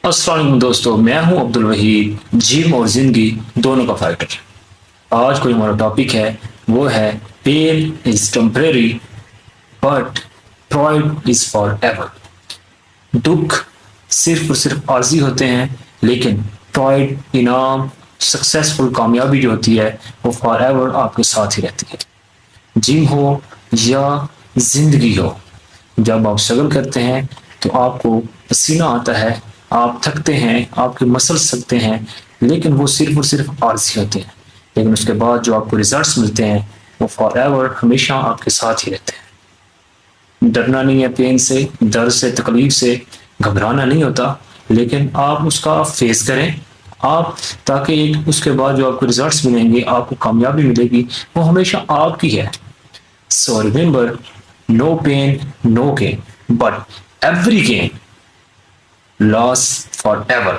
अस्सलाम वालेकुम दोस्तों, मैं हूं अब्दुल वहीद। जिम और जिंदगी दोनों का फाइटर। आज कोई हमारा टॉपिक है, वो है pain is temporary but pride is forever. दुख सिर्फ और सिर्फ आर्जी होते हैं, लेकिन प्राइड, इनाम, सक्सेसफुल कामयाबी जो होती है वो फॉर एवर आपके साथ ही रहती है। जिम हो या जिंदगी हो, जब आप स्ट्रगल करते हैं तो आपको पसीना आता है, आप थकते हैं, आपके मसल्स थकते हैं, लेकिन वो सिर्फ और सिर्फ आर्जी होते हैं। लेकिन उसके बाद जो आपको रिजल्ट्स मिलते हैं वो फॉर एवर हमेशा आपके साथ ही रहते हैं। डरना नहीं है पेन से, दर्द से, तकलीफ से, घबराना नहीं होता, लेकिन आप उसका फेस करें आप, ताकि एक उसके बाद जो आपको रिजल्ट्स मिलेंगे, आपको कामयाबी मिलेगी, वो हमेशा आपकी है। So remember, no pain no gain, but every gain lasts forever.